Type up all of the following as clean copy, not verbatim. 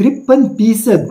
53%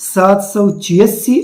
786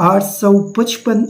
855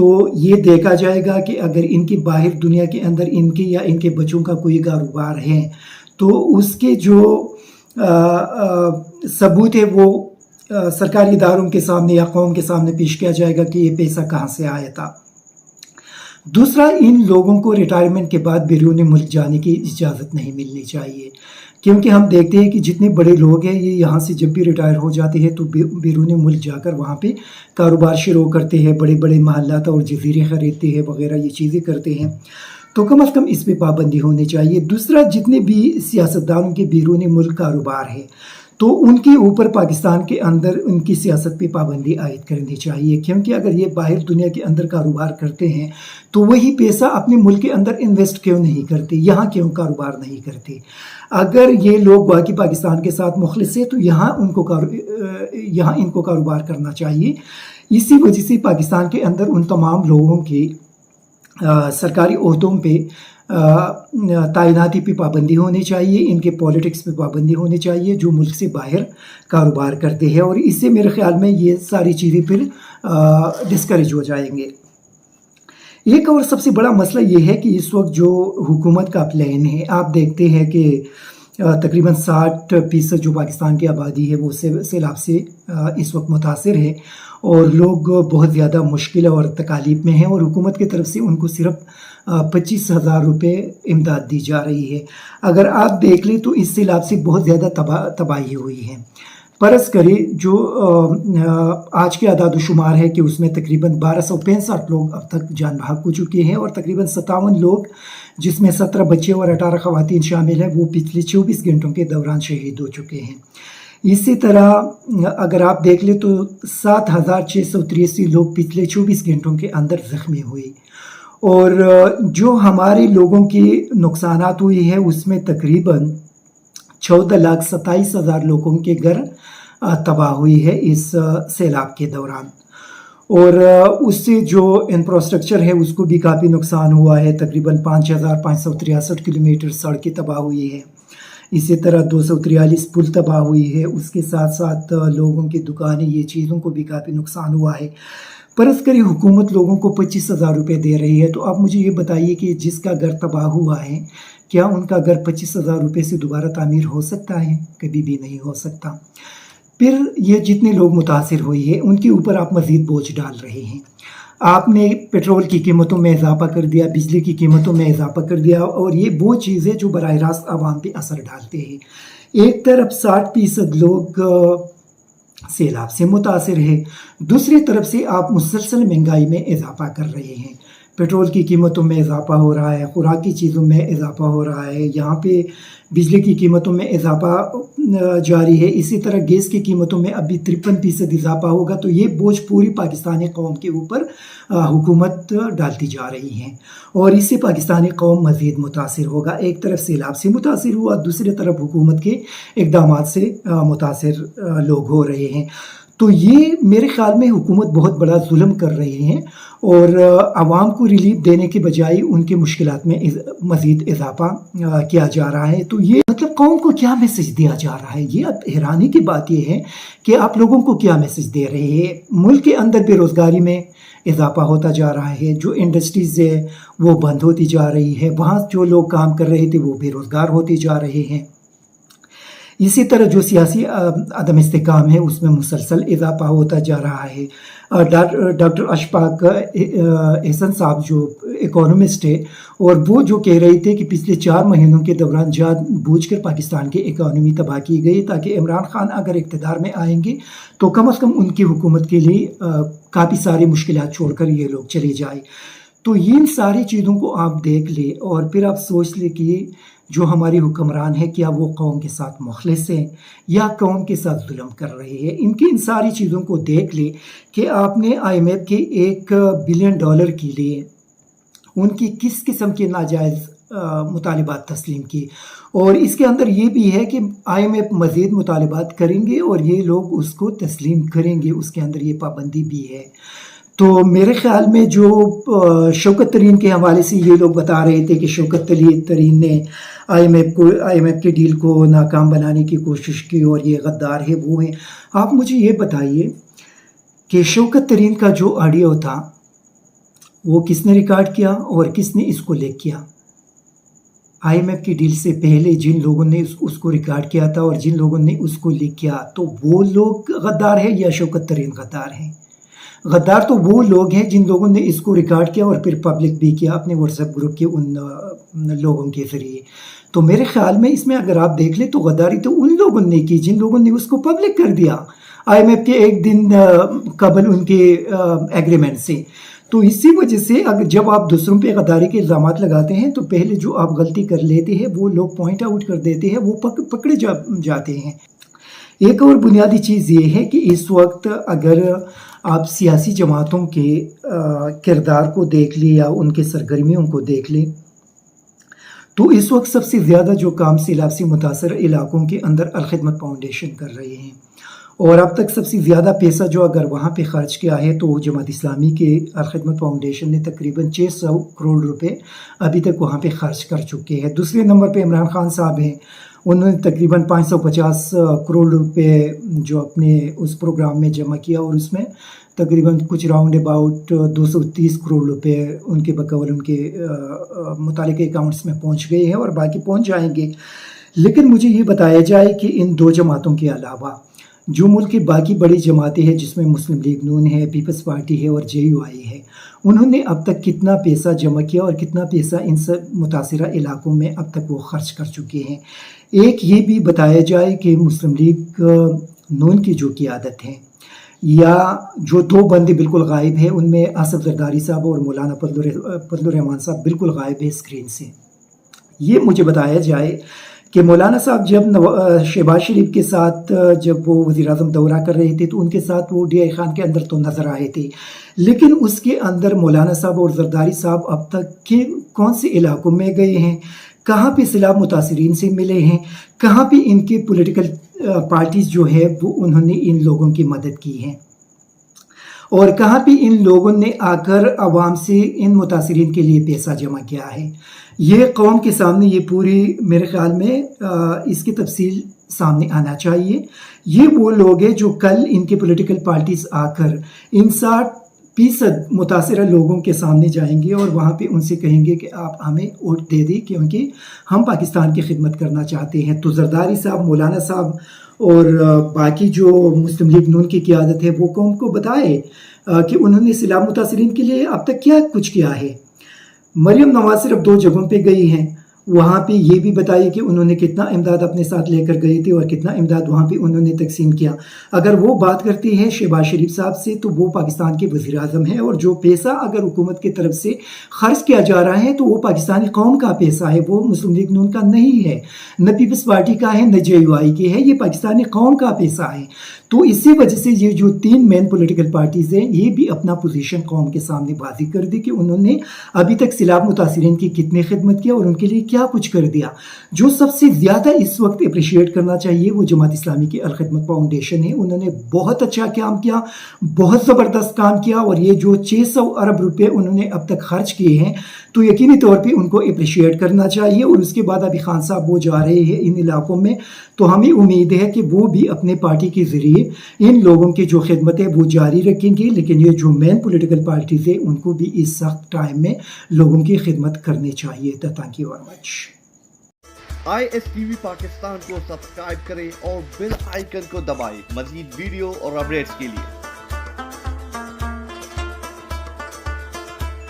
تو یہ دیکھا جائے گا کہ اگر ان کی باہر دنیا کے اندر ان کے یا ان کے بچوں کا کوئی کاروبار ہے تو اس کے جو ثبوت ہے وہ سرکاری اداروں کے سامنے یا قوم کے سامنے پیش کیا جائے گا کہ یہ پیسہ کہاں سے آیا تھا۔ دوسرا، ان لوگوں کو ریٹائرمنٹ کے بعد بیرون ملک جانے کی اجازت نہیں ملنی چاہیے، کیونکہ ہم دیکھتے ہیں کہ جتنے بڑے لوگ ہیں یہ یہاں سے جب بھی ریٹائر ہو جاتے ہیں تو بیرون ملک جا کر وہاں پہ کاروبار شروع کرتے ہیں، بڑے بڑے محلات اور جزیرے خریدتے ہیں وغیرہ، یہ چیزیں کرتے ہیں، تو کم از کم اس پہ پابندی ہونی چاہیے۔ دوسرا، جتنے بھی سیاستدانوں کے بیرون ملک کاروبار ہے تو ان کے اوپر پاکستان کے اندر ان کی سیاست پہ پابندی عائد کرنی چاہیے، کیونکہ اگر یہ باہر دنیا کے اندر کاروبار کرتے ہیں تو وہی پیسہ اپنے ملک کے اندر انویسٹ کیوں نہیں کرتے، یہاں کیوں کاروبار نہیں کرتے۔ اگر یہ لوگ واقعی پاکستان کے ساتھ مخلص ہیں تو یہاں ان کو کاروبار کرنا چاہیے۔ اسی وجہ سے پاکستان کے اندر ان تمام لوگوں کے سرکاری عہدوں پہ تعیناتی پہ پابندی ہونی چاہیے، ان کے پولیٹکس پہ پابندی ہونی چاہیے جو ملک سے باہر کاروبار کرتے ہیں، اور اس سے میرے خیال میں یہ ساری چیزیں پھر ڈسکریج ہو جائیں گے۔ ایک اور سب سے بڑا مسئلہ یہ ہے کہ اس وقت جو حکومت کا پلان ہے، آپ دیکھتے ہیں کہ تقریباً 60% جو پاکستان کی آبادی ہے وہ سیلاب سے اس وقت متاثر ہے، اور لوگ بہت زیادہ مشکل اور تکالیف میں ہیں، اور حکومت کی طرف سے ان کو صرف 25,000 روپے امداد دی جا رہی ہے۔ اگر آپ دیکھ لیں تو اس سیلاب سے بہت زیادہ تباہی ہوئی ہے۔ فرض کرے جو آج کے اعداد و شمار ہے کہ اس میں تقریباً 1265 لوگ اب تک جان بحق ہو چکے ہیں، اور تقریباً 57 لوگ جس میں 17 بچے اور 18 خواتین شامل ہیں وہ پچھلے 24 گھنٹوں کے دوران شہید ہو چکے ہیں۔ اسی طرح اگر آپ دیکھ لیں تو 7,683 لوگ پچھلے 24 گھنٹوں کے اندر زخمی ہوئے، اور جو ہمارے لوگوں کی نقصانات ہوئی ہے اس میں تقریباً 14,27,000 لوگوں کے گھر تباہ ہوئی ہے اس سیلاب کے دوران، اور اس سے جو انفراسٹرکچر ہے اس کو بھی کافی نقصان ہوا ہے۔ تقریباً 5,563 کلومیٹر سڑکیں تباہ ہوئی ہے، اسی طرح 243 پل تباہ ہوئی ہے، اس کے ساتھ ساتھ لوگوں کی دکانیں، یہ چیزوں کو بھی کافی نقصان ہوا ہے۔ فرض کریں حکومت لوگوں کو 25,000 روپے دے رہی ہے، تو آپ مجھے یہ بتائیے کہ جس کا گھر تباہ ہوا ہے کیا ان کا گھر 25,000 روپے سے دوبارہ تعمیر ہو سکتا ہے؟ کبھی بھی نہیں ہو سکتا۔ پھر یہ جتنے لوگ متاثر ہوئے ہیں ان کے اوپر آپ مزید بوجھ ڈال رہے ہیں۔ آپ نے پیٹرول کی قیمتوں میں اضافہ کر دیا، بجلی کی قیمتوں میں اضافہ کر دیا، اور یہ وہ چیزیں جو براہ راست عوام پہ اثر ڈالتے ہیں۔ ایک طرف 60% لوگ سیلاب سے متاثر ہے، دوسری طرف سے آپ مسلسل مہنگائی میں اضافہ کر رہے ہیں۔ پیٹرول کی قیمتوں میں اضافہ ہو رہا ہے، خوراک کی چیزوں میں اضافہ ہو رہا ہے، یہاں پہ بجلی کی قیمتوں میں اضافہ جاری ہے، اسی طرح گیس کی قیمتوں میں ابھی 53% اضافہ ہوگا، تو یہ بوجھ پوری پاکستانی قوم کے اوپر حکومت ڈالتی جا رہی ہے، اور اس سے پاکستانی قوم مزید متاثر ہوگا۔ ایک طرف سیلاب سے متاثر ہوا، دوسری طرف حکومت کے اقدامات سے متاثر لوگ ہو رہے ہیں۔ تو یہ میرے خیال میں حکومت بہت بڑا ظلم کر رہی ہے، اور عوام کو ریلیف دینے کے بجائے ان کے مشکلات میں مزید اضافہ کیا جا رہا ہے۔ تو یہ مطلب قوم کو کیا میسج دیا جا رہا ہے؟ یہ اب حیرانی کی بات یہ ہے کہ آپ لوگوں کو کیا میسج دے رہے ہیں۔ ملک کے اندر بے روزگاری میں اضافہ ہوتا جا رہا ہے، جو انڈسٹریز ہے وہ بند ہوتی جا رہی ہے، وہاں جو لوگ کام کر رہے تھے وہ بے روزگار ہوتے جا رہے ہیں۔ اسی طرح جو سیاسی عدم استحکام ہے اس میں مسلسل اضافہ ہوتا جا رہا ہے۔ ڈاکٹر اشفاق احسن صاحب جو اکانومسٹ ہے، اور وہ جو کہہ رہے تھے کہ پچھلے 4 مہینوں کے دوران جان بوجھ کر پاکستان کی اکانومی تباہ کی گئی تاکہ عمران خان اگر اقتدار میں آئیں گے تو کم از کم ان کی حکومت کے لیے کافی ساری مشکلات چھوڑ کر یہ لوگ چلے جائیں۔ تو ان ساری چیزوں کو آپ دیکھ لیں اور پھر آپ سوچ لیں کہ جو ہماری حکمران ہے کیا وہ قوم کے ساتھ مخلص ہیں یا قوم کے ساتھ ظلم کر رہے ہیں۔ ان ساری چیزوں کو دیکھ لیں کہ آپ نے IMF کے $1 بلین کے لیے ان کی کس قسم کے ناجائز مطالبات تسلیم کی، اور اس کے اندر یہ بھی ہے کہ IMF مزید مطالبات کریں گے اور یہ لوگ اس کو تسلیم کریں گے، اس کے اندر یہ پابندی بھی ہے۔ تو میرے خیال میں جو شوکت ترین کے حوالے سے یہ لوگ بتا رہے تھے کہ شوکت ترین نے IMF کے ڈیل کو ناکام بنانے کی کوشش کی اور یہ غدار ہے وہ ہیں، آپ مجھے یہ بتائیے کہ شوکت ترین کا جو آڈیو تھا وہ کس نے ریکارڈ کیا اور کس نے اس کو لیک کیا؟ IMF کی ڈیل سے پہلے جن لوگوں نے اس کو ریکارڈ کیا تھا اور جن لوگوں نے اس کو لیک کیا، تو وہ لوگ غدار ہیں یا شوکت ترین غدار ہیں؟ غدار تو وہ لوگ ہیں جن لوگوں نے اس کو ریکارڈ کیا اور پھر پبلک بھی کیا اپنے واٹس ایپ گروپ کے ان لوگوں کے ذریعے۔ تو میرے خیال میں اس میں اگر آپ دیکھ لیں تو غداری تو ان لوگوں نے کی جن لوگوں نے اس کو پبلک کر دیا IMF کے ایک دن قبل ان کے ایگریمنٹ سے۔ تو اسی وجہ سے اگر جب آپ دوسروں پہ غداری کے الزامات لگاتے ہیں تو پہلے جو آپ غلطی کر لیتے ہیں وہ لوگ پوائنٹ آؤٹ کر دیتے ہیں، وہ پکڑے جاتے ہیں۔ ایک اور بنیادی چیز یہ ہے کہ اس وقت اگر آپ سیاسی جماعتوں کے کردار کو دیکھ لیں یا ان کے سرگرمیوں کو دیکھ لیں تو اس وقت سب سے زیادہ جو کام سیلاب سے متاثر علاقوں کے اندر الخدمت فاؤنڈیشن کر رہے ہیں، اور اب تک سب سے زیادہ پیسہ جو اگر وہاں پہ خرچ کیا ہے تو جماعت اسلامی کے الخدمت فاؤنڈیشن نے تقریباً 600 کروڑ روپے ابھی تک وہاں پہ خرچ کر چکے ہیں۔ دوسرے نمبر پہ عمران خان صاحب ہیں، انہوں نے تقریباً 550 کروڑ روپے جو اپنے اس پروگرام میں جمع کیا، اور اس میں تقریباً کچھ راؤنڈ اباؤٹ 230 کروڑ روپے ان کے بقول ان کے متعلقہ اکاؤنٹس میں پہنچ گئے ہیں اور باقی پہنچ جائیں گے۔ لیکن مجھے یہ بتایا جائے کہ ان دو جماعتوں کے علاوہ جو ملک کی باقی بڑی جماعتیں ہیں جس میں مسلم لیگ نون ہے، پیپلز پارٹی ہے اور JUI ہے، انہوں نے اب تک کتنا پیسہ جمع کیا اور کتنا پیسہ ان سب متاثرہ علاقوں میں اب تک وہ خرچ کر چکے ہیں؟ ایک یہ بھی بتایا جائے کہ مسلم لیگ نون کی جو قیادت ہے یا جو دو بندے بالکل غائب ہیں ان میں آصف زرداری صاحب اور مولانا فضل الرحمان صاحب بالکل غائب ہے اسکرین سے، یہ مجھے بتایا جائے کہ مولانا صاحب جب شہباز شریف کے ساتھ جب وہ وزیر اعظم دورہ کر رہے تھے تو ان کے ساتھ وہ DI خان کے اندر تو نظر آئے تھے، لیکن اس کے اندر مولانا صاحب اور زرداری صاحب اب تک کے کون سے علاقوں میں گئے ہیں، کہاں پہ سیلاب متاثرین سے ملے ہیں، کہاں پہ ان کے پولیٹیکل پارٹیز جو ہے وہ انہوں نے ان لوگوں کی مدد کی ہے، اور کہاں پہ ان لوگوں نے آ کر عوام سے ان متاثرین کے لیے پیسہ جمع کیا ہے۔ یہ قوم کے سامنے یہ پوری میرے خیال میں اس کی تفصیل سامنے آنا چاہیے۔ یہ وہ لوگ ہیں جو کل ان کے پولیٹیکل پارٹیز آ کر ان 60% متاثرہ لوگوں کے سامنے جائیں گے اور وہاں پہ ان سے کہیں گے کہ آپ ہمیں ووٹ دے دیں کیونکہ ہم پاکستان کی خدمت کرنا چاہتے ہیں۔ تو زرداری صاحب، مولانا صاحب اور باقی جو مسلم لیگ نون کی قیادت ہے وہ قوم کو بتائے کہ انہوں نے سیلاب متاثرین کے لیے اب تک کیا کچھ کیا ہے۔ مریم نواز صرف 2 جگہوں پہ گئی ہیں، وہاں پہ یہ بھی بتائیے کہ انہوں نے کتنا امداد اپنے ساتھ لے کر گئے تھے اور کتنا امداد وہاں پہ انہوں نے تقسیم کیا۔ اگر وہ بات کرتے ہیں شہباز شریف صاحب سے تو وہ پاکستان کے وزیر اعظم ہیں، اور جو پیسہ اگر حکومت کی طرف سے خرچ کیا جا رہا ہے تو وہ پاکستانی قوم کا پیسہ ہے، وہ مسلم لیگ نون کا نہیں ہے، نہ پیپلز پارٹی کا ہے، نہ JUI کی ہے، یہ پاکستانی قوم کا پیسہ ہے۔ تو اسی وجہ سے یہ جو 3 مین پولیٹیکل پارٹیز ہیں یہ بھی اپنا پوزیشن قوم کے سامنے واضح کر دی کہ انہوں نے ابھی تک سیلاب متاثرین کی کتنی خدمت کیا اور ان کے لیے کیا کچھ کر دیا۔ جو سب سے زیادہ اس وقت اپریشیٹ کرنا چاہیے وہ جماعت اسلامی کی الخدمت فاؤنڈیشن ہے، انہوں نے بہت اچھا کام کیا، بہت زبردست کام کیا، اور یہ جو 600 ارب روپے انہوں نے اب تک خرچ کیے ہیں تو یقینی طور پہ ان کو اپریشیٹ کرنا چاہیے۔ اور اس کے بعد ابھی خان صاحب وہ جا رہے ہیں ان علاقوں میں، تو ہمیں امید ہے کہ وہ بھی اپنے پارٹی کے ذریعے ان لوگوں کی جو خدمت ہے وہ جاری رکھیں گے، لیکن یہ جو مین پولیٹیکل پارٹیز ہیں ان کو بھی اس سخت ٹائم میں لوگوں کی خدمت کرنی چاہیے۔ Thank you very much. ISTV Pakistan کو سبسکرائب کریں اور بیل آئیکن کو دبائیں مزید ویڈیو اور اپڈیٹس کے لیے۔